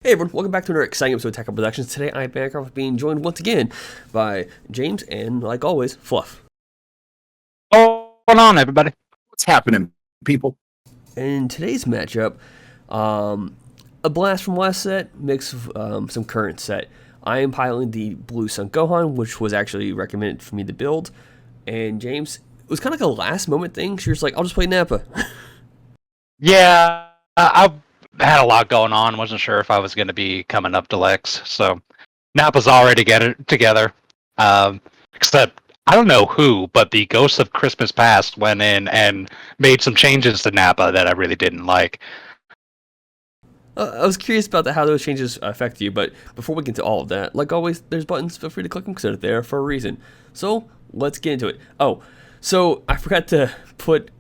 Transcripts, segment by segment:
Hey everyone, welcome back to another exciting episode of Tech Up Productions. Today I am Bancroft being joined once again by James and, like always, Fluff. What's going on, everybody? What's happening, people? In today's matchup, a blast from last set mixed with some current set. I am piloting the Blue Sun Gohan, which was actually recommended for me to build. And James, it was kind of like a last moment thing. She was like, I'll just play Nappa. Yeah, I had a lot going on. Wasn't sure if I was going to be coming up to Lex. So Nappa's already together. Except, I don't know who, but the Ghost of Christmas Past went in and made some changes to Nappa that I really didn't like. I was curious about how those changes affect you, but before we get into all of that, like always, there's buttons. Feel free to click them because they're there for a reason. So let's get into it. Oh, so I forgot to put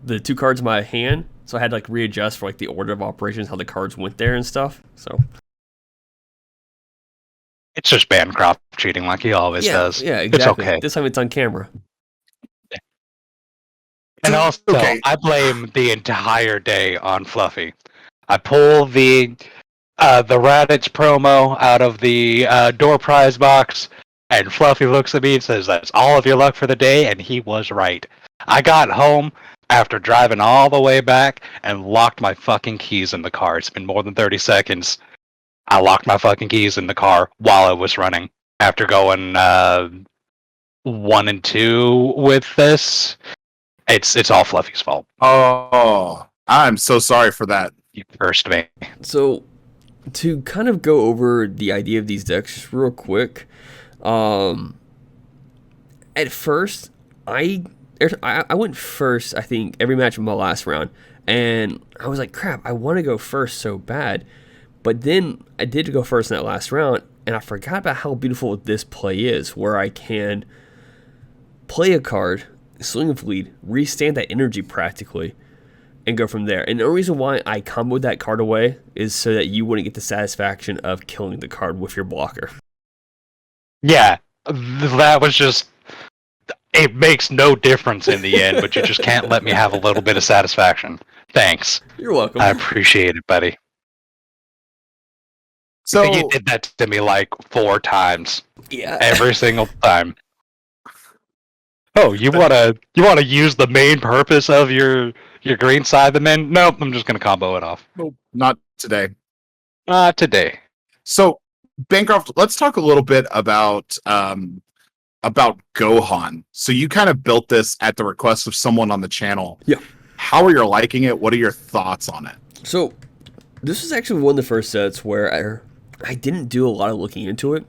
the two cards in my hand, so I had to readjust for the order of operations, how the cards went there and stuff. So It's just Bancroft cheating like he always does. Yeah, exactly. It's okay. This time it's on camera. And also, I blame the entire day on Fluffy. I pull the Raditz promo out of the door prize box, and Fluffy looks at me and says, "That's all of your luck for the day," and he was right. I got home after driving all the way back and locked my fucking keys in the car. It's been more than 30 seconds. I locked my fucking keys in the car while I was running. After going 1 and 2 with this, it's all Fluffy's fault. Oh, I'm so sorry for that. You cursed me. So, to kind of go over the idea of these decks real quick, at first, I went first, I think, every match of my last round, and I was like, crap, I want to go first so bad, but then I did go first in that last round, and I forgot about how beautiful this play is, where I can play a card, swing of lead, restand that energy practically, and go from there. And the reason why I comboed that card away is so that you wouldn't get the satisfaction of killing the card with your blocker. Yeah, that was just... It makes no difference in the end, but you just can't let me have a little bit of satisfaction. Thanks. You're welcome. I appreciate it, buddy. So I think you did that to me 4 times. Yeah. Every single time. Oh, you wanna use the main purpose of your green Cybermen? Nope, I'm just gonna combo it off. Nope, not today. Today. So, Bancroft, let's talk a little bit about Gohan. So you kind of built this at the request of someone on the channel. Yeah. How are you liking it? What are your thoughts on it? So, this is actually one of the first sets where I didn't do a lot of looking into it.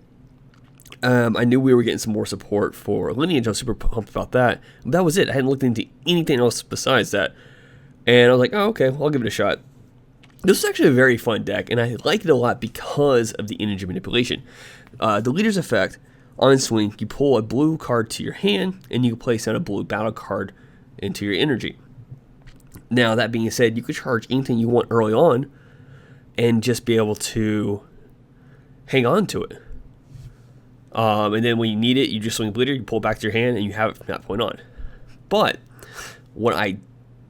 I knew we were getting some more support for Lineage. I was super pumped about that. But that was it. I hadn't looked into anything else besides that. And I was like, oh, okay, well, I'll give it a shot. This is actually a very fun deck, and I like it a lot because of the energy manipulation. The Leader's Effect, on swing, you pull a blue card to your hand, and you can place down a blue battle card into your energy. Now, that being said, you could charge anything you want early on, and just be able to hang on to it. And then when you need it, you just swing Bleeder, you pull it back to your hand, and you have it from that point on. But what I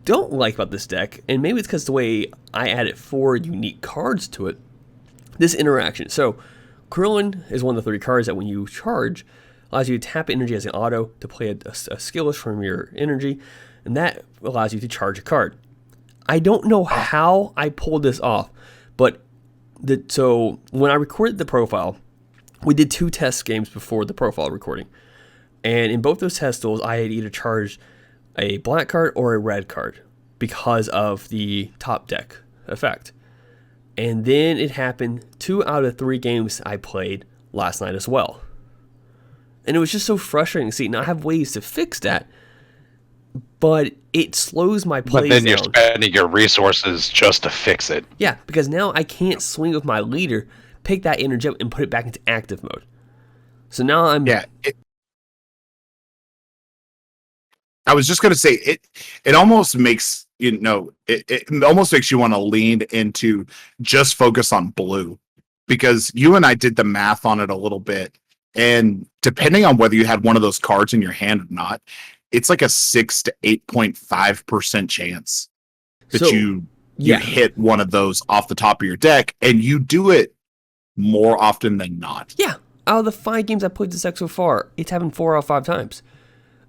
don't like about this deck, and maybe it's because the way I added 4 unique cards to it, this interaction. So, Krillin is one of the 3 cards that when you charge, allows you to tap energy as an auto to play a skill list from your energy, and that allows you to charge a card. I don't know how I pulled this off, but so when I recorded the profile, we did 2 test games before the profile recording. And in both those test duels, I had either charged a black card or a red card because of the top deck effect. And then it happened 2 out of 3 games I played last night as well. And it was just so frustrating to see. Now I have ways to fix that, but it slows my plays down. But then you're spending your resources just to fix it. Yeah, because now I can't swing with my leader, pick that energy up, and put it back into active mode. So now I'm... Yeah. I was just going to say, it almost makes, it almost makes you want to lean into just focus on blue. Because you and I did the math on it a little bit. And depending on whether you had one of those cards in your hand or not, it's like a 6 to 8.5% chance that you you hit one of those off the top of your deck, and you do it more often than not. Yeah. Out of the 5 games I played this deck so far, it's happened 4 out of 5 times.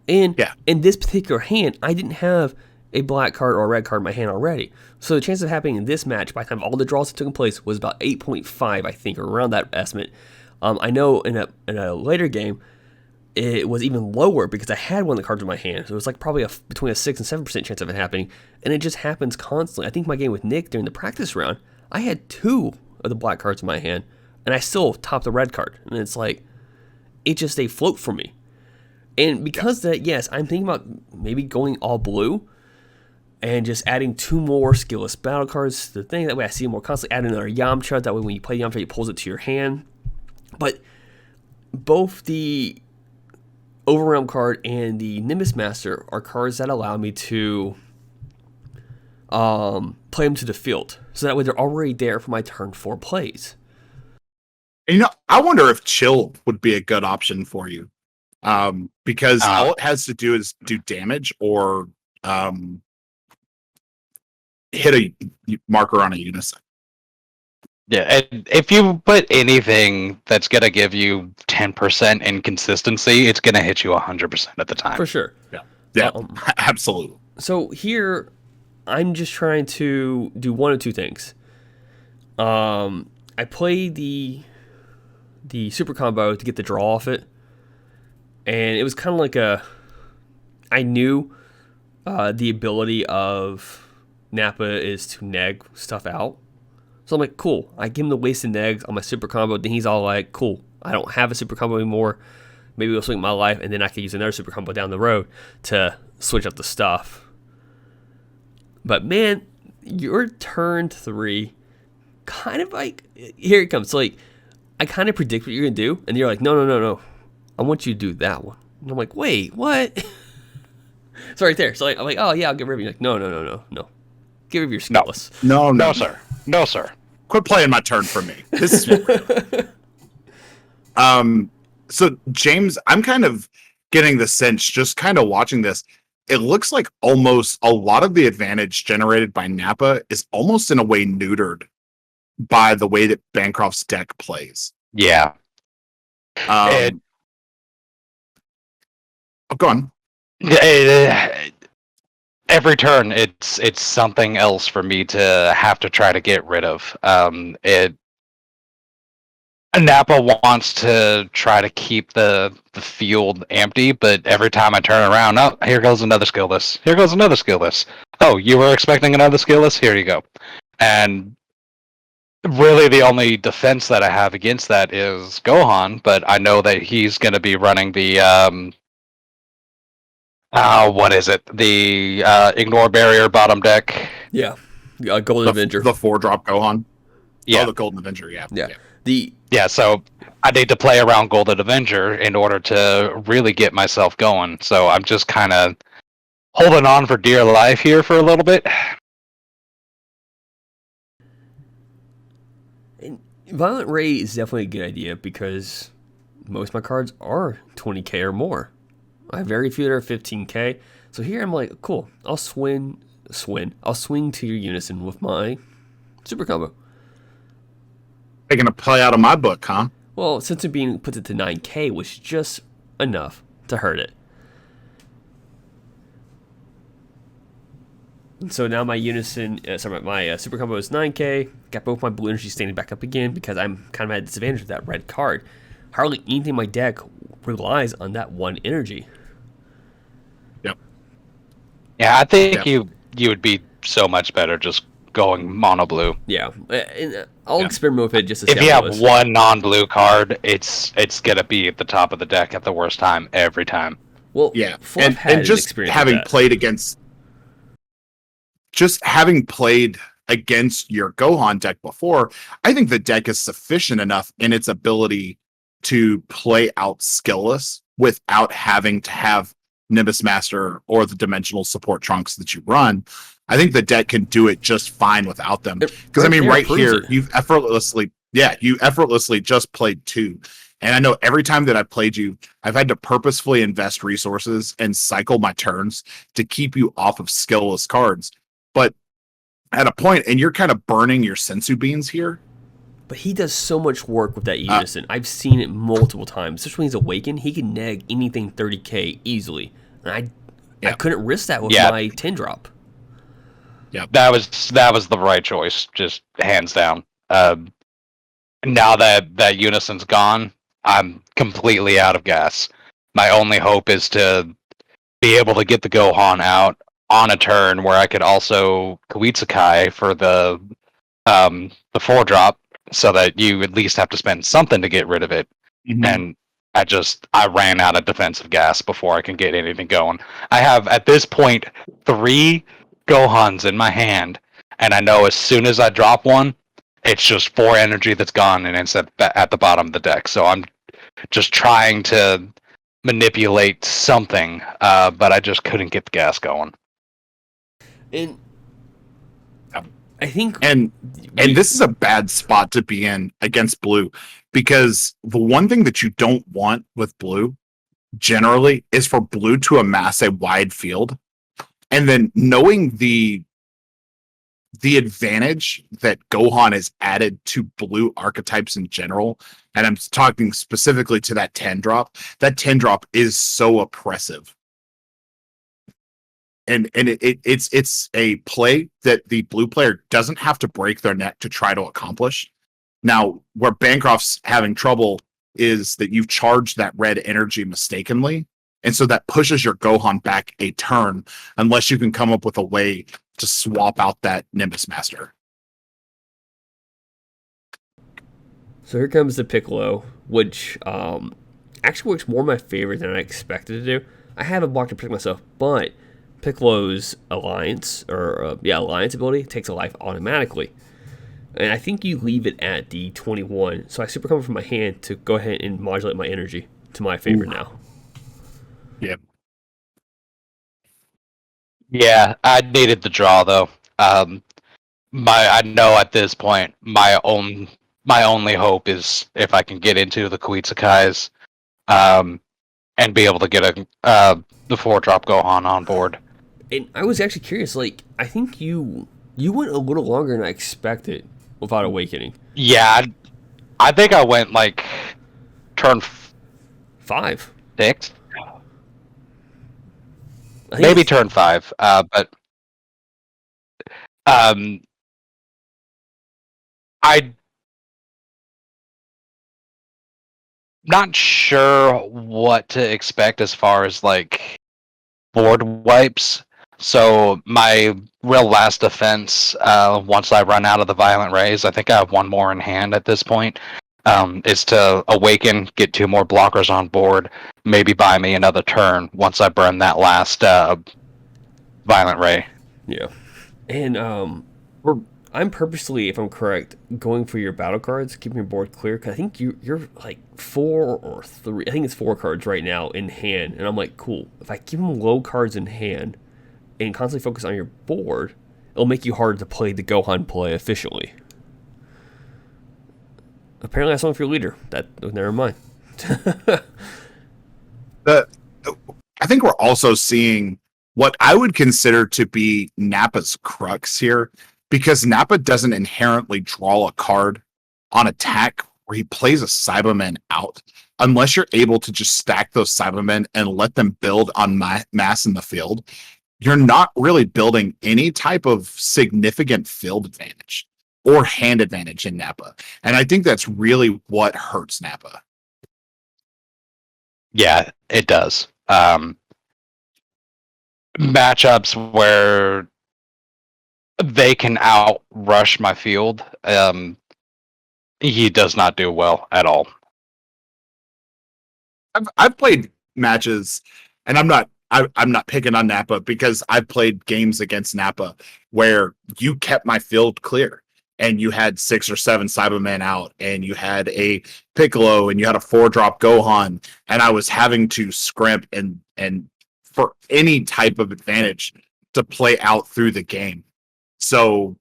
And in this particular hand, I didn't have a black card or a red card in my hand already. So the chance of happening in this match, by the time all the draws had taken place, was about 8.5, I think, or around that estimate. I know in a later game, it was even lower because I had one of the cards in my hand. So it was like probably between a 6 and 7% chance of it happening. And it just happens constantly. I think my game with Nick during the practice round, I had 2 of the black cards in my hand, and I still topped the red card. And it's like, it just a float for me. And because of that, yes, I'm thinking about maybe going all blue and just adding 2 more skillless battle cards to the thing. That way I see more constantly. Add another Yamcha. That way when you play Yamcha, it pulls it to your hand. But both the Overwhelm card and the Nimbus Master are cards that allow me to play them to the field. So that way they're already there for my turn 4 plays. And, I wonder if Chill would be a good option for you. Because all it has to do is do damage or hit a marker on a unison. Yeah, and if you put anything that's going to give you 10% inconsistency, it's going to hit you 100% at the time. For sure. Yeah, absolutely. So here, I'm just trying to do one of 2 things. I play the super combo to get the draw off it. And it was kind of like I knew the ability of Nappa is to neg stuff out. So I'm like, cool. I give him the wasted negs on my super combo. Then he's all like, cool. I don't have a super combo anymore. Maybe it'll swing my life. And then I can use another super combo down the road to switch up the stuff. But man, your turn 3, kind of like, here it comes. So like, I kind of predict what you're going to do. And you're like, no. I want you to do that one. And I'm like, wait, what? So right there. So like, I'm like, oh yeah, I'll get rid of you. Like, no. Get rid of your skillless. No, sir. Quit playing my turn for me. This is so James, I'm kind of getting the sense, just kind of watching this, it looks like almost a lot of the advantage generated by Nappa is almost in a way neutered by the way that Bancroft's deck plays. Yeah. Go on. Every turn, it's something else for me to have to try to get rid of. Nappa wants to try to keep the field empty, but every time I turn around, oh, here goes another skillless. Here goes another skillless. Oh, you were expecting another skillless? Here you go. And really the only defense that I have against that is Gohan, but I know that he's going to be running the what is it? The ignore barrier bottom deck. Yeah. Golden Avenger. The 4-drop Gohan. Yeah. Oh, the Golden Avenger, yeah. So I need to play around Golden Avenger in order to really get myself going. So I'm just kind of holding on for dear life here for a little bit. And Violent Ray is definitely a good idea because most of my cards are 20k or more. I have very few that are 15k. So here I'm like, cool. I'll swing to your unison with my super combo. Taking a play out of my book, huh? Well, since it being puts it to 9k was just enough to hurt it. And so now my unison, my super combo is 9k. Got both my blue energies standing back up again because I'm kind of at a disadvantage with that red card. Hardly anything in my deck relies on that one energy. Yep. Yeah, I think you would be so much better just going mono blue. Yeah, and I'll experiment with it just to see if you have one non-blue card, it's gonna be at the top of the deck at the worst time every time. Well, yeah, and just having played against your Gohan deck before, I think the deck is sufficient enough in its ability to play out skillless without having to have Nimbus Master or the dimensional support trunks that you run. I think the deck can do it just fine without them. Because I mean, right here, you effortlessly just played 2. And I know every time that I played you, I've had to purposefully invest resources and cycle my turns to keep you off of skillless cards. But at a point, and you're kind of burning your sensu beans here. But he does so much work with that unison. I've seen it multiple times. Especially when he's awakened, he can neg anything 30k easily. And I couldn't risk that with my 10 drop. Yeah, that was the right choice, just hands down. Now that unison's gone, I'm completely out of gas. My only hope is to be able to get the Gohan out on a turn where I could also Koitsukai for the 4-drop, so that you at least have to spend something to get rid of it. Mm-hmm. And I ran out of defensive gas before I can get anything going. I have, at this point, 3 Gohans in my hand, and I know as soon as I drop one, it's just 4 energy that's gone, and it's at the bottom of the deck. So I'm just trying to manipulate something, but I just couldn't get the gas going. And I think, and this is a bad spot to be in against blue, because the one thing that you don't want with blue generally is for blue to amass a wide field, and then knowing the advantage that Gohan has added to blue archetypes in general, and I'm talking specifically to that 10 drop. That 10 drop is so oppressive. And it's a play that the blue player doesn't have to break their neck to try to accomplish. Now, where Bancroft's having trouble is that you've charged that red energy mistakenly, and so that pushes your Gohan back a turn, unless you can come up with a way to swap out that Nimbus Master. So here comes the Piccolo, which actually works more my favorite than I expected to do. I have a block to protect myself, but Piccolo's alliance ability takes a life automatically. And I think you leave it at the 21. So I super come from my hand to go ahead and modulate my energy to my favor now. Yep. Yeah, I needed the draw though. I know at this point my only hope is if I can get into the Koitsukais, and be able to get the 4-drop Gohan on board. And I was actually curious. Like, I think you went a little longer than I expected without awakening. Yeah, I think I went like turn 5, 6. Maybe turn 5, but I'm not sure what to expect as far as like board wipes. So my real last defense, once I run out of the violent rays, I think I have 1 more in hand at this point, is to awaken, get 2 more blockers on board, maybe buy me another turn once I burn that last violent ray. Yeah. And I'm purposely, if I'm correct, going for your battle cards, keeping your board clear, because I think you're like 4 or 3, I think it's 4 cards right now in hand, and I'm like, cool, if I keep them low cards in hand and constantly focus on your board, it'll make you harder to play the Gohan play efficiently. Apparently that's one for your leader. Never mind. I think we're also seeing what I would consider to be Nappa's crux here, because Nappa doesn't inherently draw a card on attack where he plays a Cyberman out, unless you're able to just stack those Cybermen and let them build on mass in the field. You're not really building any type of significant field advantage or hand advantage in Nappa. And I think that's really what hurts Nappa. Yeah, it does. Matchups where they can outrush my field, he does not do well at all. I've played matches, and I'm not picking on Nappa, because I've played games against Nappa where you kept my field clear, and you had 6 or 7 Cybermen out, and you had a Piccolo, and you had a 4-drop Gohan, and I was having to scrimp and for any type of advantage to play out through the game. So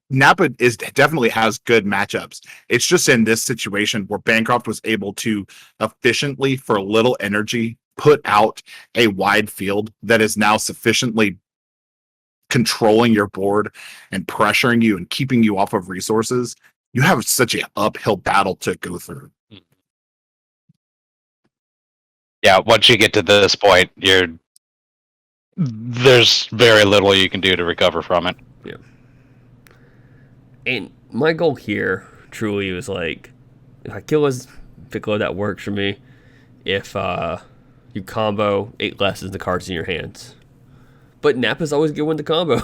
Nappa definitely has good matchups. It's just in this situation where Bancroft was able to efficiently, for little energy, put out a wide field that is now sufficiently controlling your board and pressuring you and keeping you off of resources, you have such an uphill battle to go through. Yeah, once you get to this point, there's very little you can do to recover from it. Yeah. And my goal here truly was like, if I kill his Piccolo, that works for me. If you combo 8 less than the cards in your hands. But Nappa's always good with the combo.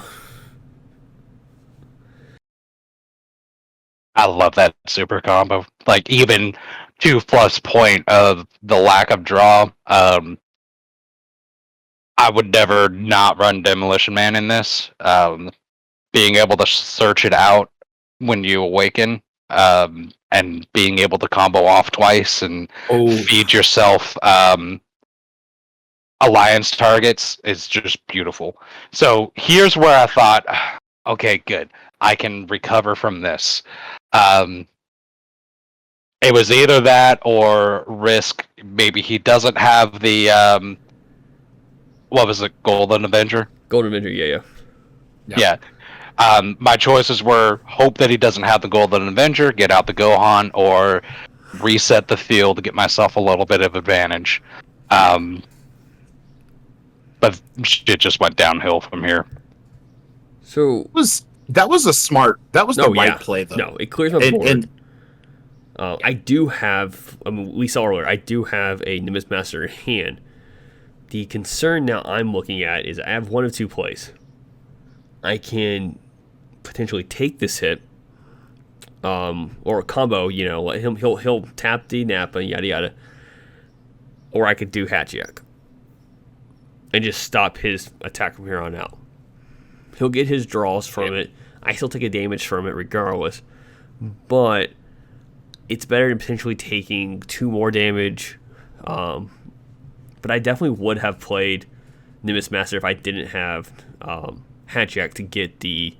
I love that super combo. Like, even 2+ point of the lack of draw. I would never not run Demolition Man in this. Being able to search it out when you awaken, and being able to combo off twice and feed yourself alliance targets is just beautiful. So here's where I thought, okay, good, I can recover from this. It was either that or risk maybe he doesn't have the what was it, Golden Avenger? Golden Avenger, yeah. My choices were hope that he doesn't have the Golden Avenger, get out the Gohan, or reset the field to get myself a little bit of advantage. But it just went downhill from here. So that was the right play, though. No, it clears my board. I do have, we saw earlier, I do have a Nimbus Master in hand. The concern now I'm looking at is I have one of two plays. I can potentially take this hit, or a combo, let him, he'll tap the Nappa, yada yada. Or I could do Hatchiak and just stop his attack from here on out. He'll get his draws from it. I still take a damage from it regardless. But it's better than potentially taking 2 more damage. But I definitely would have played Nimbus Master if I didn't have Hatchiak to get the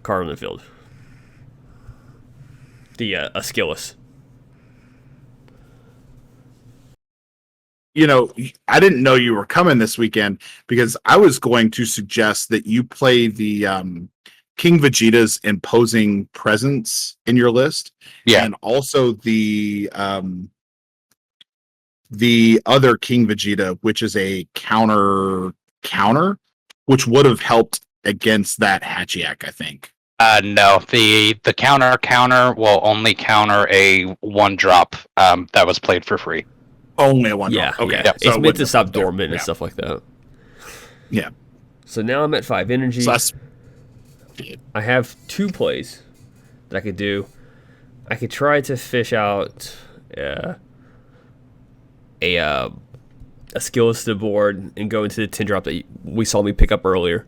card on the field. The Askilus. I didn't know you were coming this weekend because I was going to suggest that you play the King Vegeta's imposing presence in your list. Yeah. And also the other King Vegeta, which is a counter, which would have helped against that Hatchiak, I think. No, the counter will only counter a 1-drop that was played for free. Only a 1 yeah, drop. Okay. Yeah. So it's meant to stop dormant and stuff like that. Yeah. So now I'm at 5 energy. So I have 2 plays that I could do. I could try to fish out a skills to the board and go into the 10 drop that we saw me pick up earlier.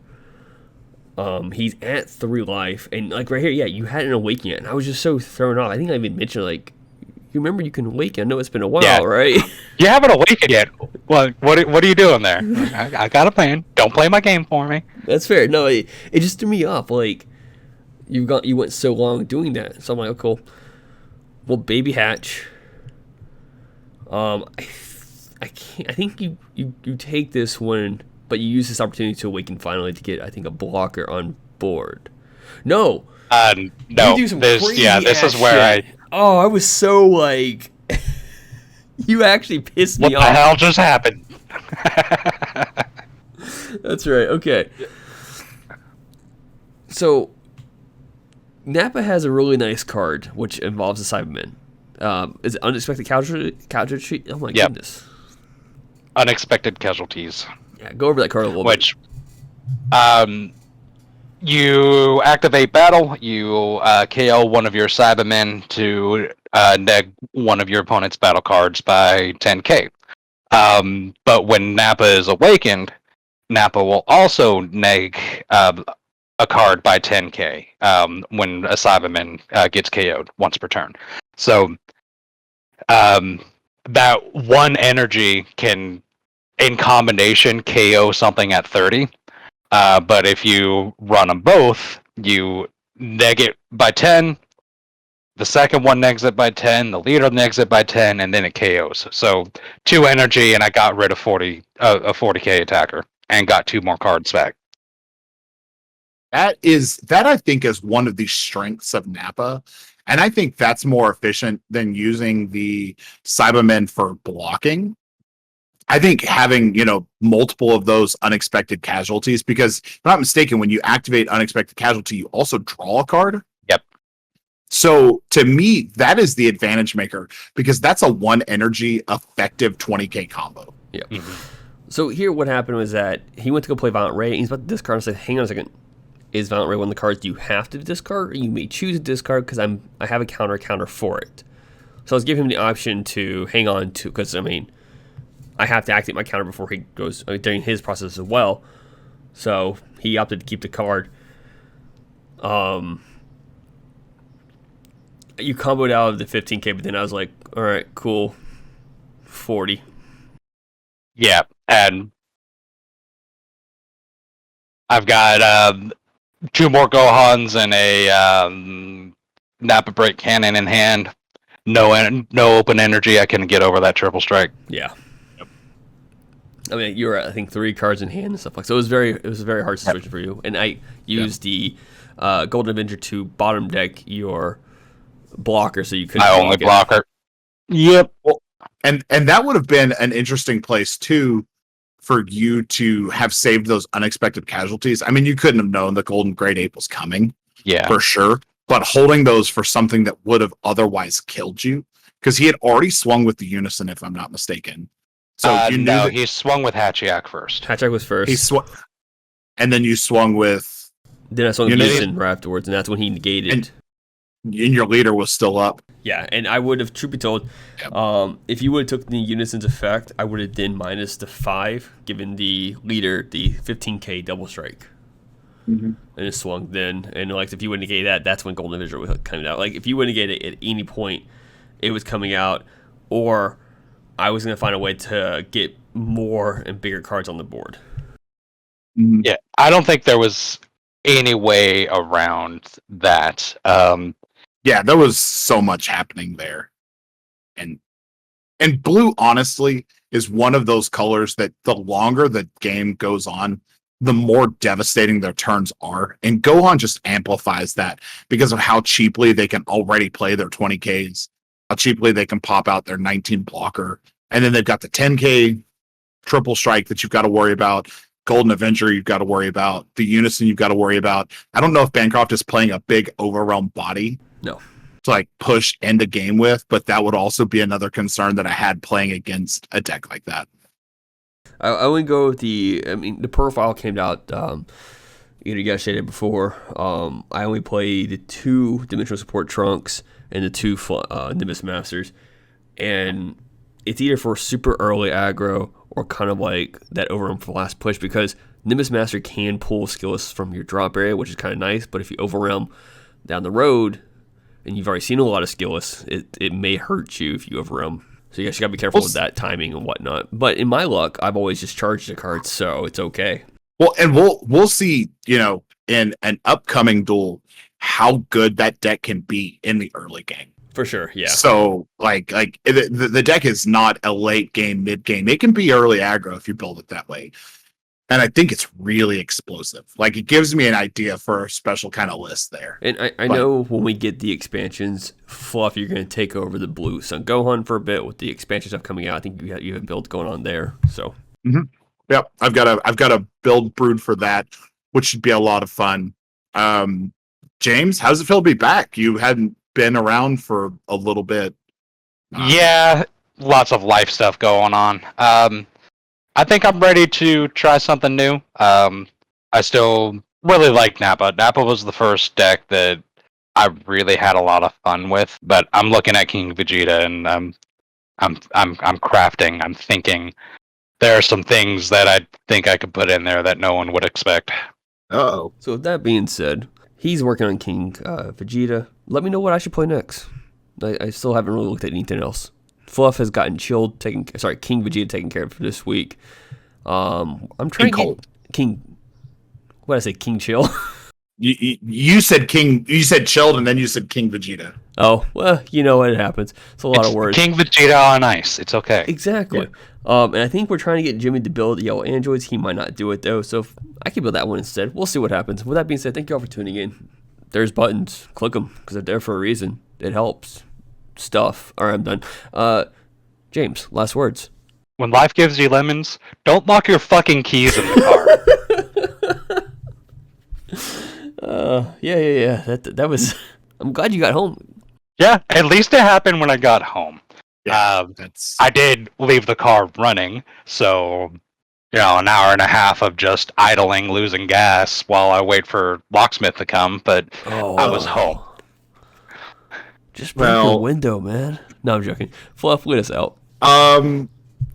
He's at 3 life, and like right here, yeah, you had an awakening, and I was just so thrown off. I think I even mentioned like, you remember you can awaken. I know it's been a while, right? You haven't awakened yet. Well, what are you doing there? I got a plan. Don't play my game for me. That's fair. No, it just threw me off. Like you went so long doing that. So I'm like, oh, cool. Well, baby hatch. I can't. I think you take this one, but you use this opportunity to awaken finally to get, I think, a blocker on board. No. No. You do some crazy this is where shit. Oh, I was so like, you actually pissed me off. What the hell just happened? That's right. Okay. So, Nappa has a really nice card, which involves a Cyberman. Is it Unexpected Casualty? Oh my goodness. Unexpected Casualties. Yeah, go over that card a little bit. You activate battle, you KO one of your Cybermen to neg one of your opponent's battle cards by 10k. But when Nappa is awakened, Nappa will also neg a card by 10k when a Cyberman gets KO'd once per turn. So that one energy can, in combination, KO something at 30. But if you run them both, you neg it by 10, the second one negs it by 10, the leader negs it by 10, and then it KOs. So 2 energy, and I got rid of a 40k attacker, and got 2 more cards back. That I think is one of the strengths of Nappa. And I think that's more efficient than using the Cybermen for blocking. I think having, multiple of those unexpected casualties, because if I'm not mistaken, when you activate unexpected casualty, you also draw a card. Yep. So to me, that is the advantage maker, because that's a 1 energy effective 20k combo. Yeah. So here what happened was that he went to go play Violent Ray, and he's about to discard, and I said, hang on a second. Is Violent Ray one of the cards you have to discard, or you may choose to discard because I have a counter for it. So I was giving him the option to hang on to, because I have to activate my counter before he goes during his process as well. So he opted to keep the card. You comboed out of the 15k, but then I was like, all right, cool, 40. Yeah, and I've got 2 more Gohans and a Nappa Break Cannon in hand. No open energy. I can get over that triple strike. Yeah. I mean, you were, I think, 3 cards in hand and stuff like so. It was a very hard situation for you. And I used the Golden Avenger to bottom deck your blocker, so you couldn't. My only blocker. Yep. Well, and that would have been an interesting place too for you to have saved those unexpected casualties. I mean, you couldn't have known the Golden Great Ape was coming. Yeah, for sure. But holding those for something that would have otherwise killed you, because he had already swung with the Unison, if I'm not mistaken. So you knew he swung with Hatchiak first. Hatchiak was first. He swung, and then you swung with. Then I swung with Unison right afterwards, and that's when he negated. And your leader was still up. Yeah, and I would have, truth be told, if you would have took the Unison's effect, I would have then minus the 5, given the leader the 15k double strike. And it swung then, and like if you would negate that, that's when Golden Avenger was coming out. Like if you would negate it at any point, it was coming out, or I was going to find a way to get more and bigger cards on the board. Yeah, I don't think there was any way around that. Yeah, there was so much happening there, and blue honestly is one of those colors that the longer the game goes on, the more devastating their turns are. And Gohan just amplifies that because of how cheaply they can already play their 20Ks, how cheaply they can pop out their 19 blocker. And then they've got the 10K triple strike that you've got to worry about. Golden Avenger you've got to worry about. The Unison you've got to worry about. I don't know if Bancroft is playing a big overwhelm body. No. To like push end the game with, but that would also be another concern that I had playing against a deck like that. I would go with the profile came out, you guys stated before. I only played 2 Dimensional Support Trunks and the 2 Nimbus Masters. And it's either for super early aggro or kind of like that overrun for the last push, because Nimbus Master can pull skills from your drop area, which is kind of nice. But if you overwhelm down the road, and you've already seen a lot of skillless, it may hurt you if you overwhelm. So you got to be careful with that timing and whatnot. But in my luck, I've always just charged the cards, so it's okay. Well, and we'll see, in an upcoming duel, how good that deck can be in the early game. For sure, yeah. So, like the deck is not a late game, mid game. It can be early aggro if you build it that way. And I think it's really explosive. Like, it gives me an idea for a special kind of list there. And I know when we get the expansions, Fluff, you're going to take over the Blue Sun Gohan for a bit with the expansion stuff coming out. I think you have a build going on there. So, Yep, I've got a build brewed for that, which should be a lot of fun. James, how's it feel to be back? You hadn't been around for a little bit. Yeah, lots of life stuff going on. I think I'm ready to try something new. I still really like Nappa. Nappa was the first deck that I really had a lot of fun with, but I'm looking at King Vegeta and I'm crafting. I'm thinking there are some things that I think I could put in there that no one would expect. Uh-oh. So with that being said, he's working on King Vegeta. Let me know what I should play next. I still haven't really looked at anything else. Fluff has gotten King Vegeta taken care of this week. I'm trying to get King. What did I say? King Chill. You said King. You said chilled, and then you said King Vegeta. Oh well, you know what happens. It's a lot of words. King Vegeta on ice. It's okay. Exactly. And I think we're trying to get Jimmy to build yellow androids. He might not do it though, so I can build that one instead. We'll see what happens. With that being said, thank you all for tuning in. There's buttons. Click them because they're there for a reason. It helps. Stuff. All right, I'm done. James, last words. When life gives you lemons, don't lock your fucking keys in the car. Yeah. That was. I'm glad you got home. Yeah, at least it happened when I got home. Yeah, I did leave the car running, so an hour and a half of just idling, losing gas while I wait for locksmith to come. But I was home. Just break the window, man. No, I'm joking. Fluff, lead us out.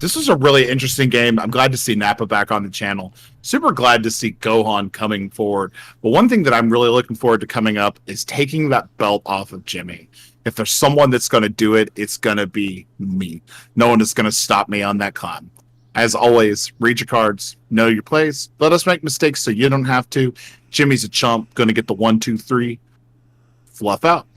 This was a really interesting game. I'm glad to see Nappa back on the channel. Super glad to see Gohan coming forward. But one thing that I'm really looking forward to coming up is taking that belt off of Jimmy. If there's someone that's going to do it, it's going to be me. No one is going to stop me on that climb. As always, read your cards, know your plays. Let us make mistakes so you don't have to. Jimmy's a chump, going to get the 1, 2, 3. Fluff out.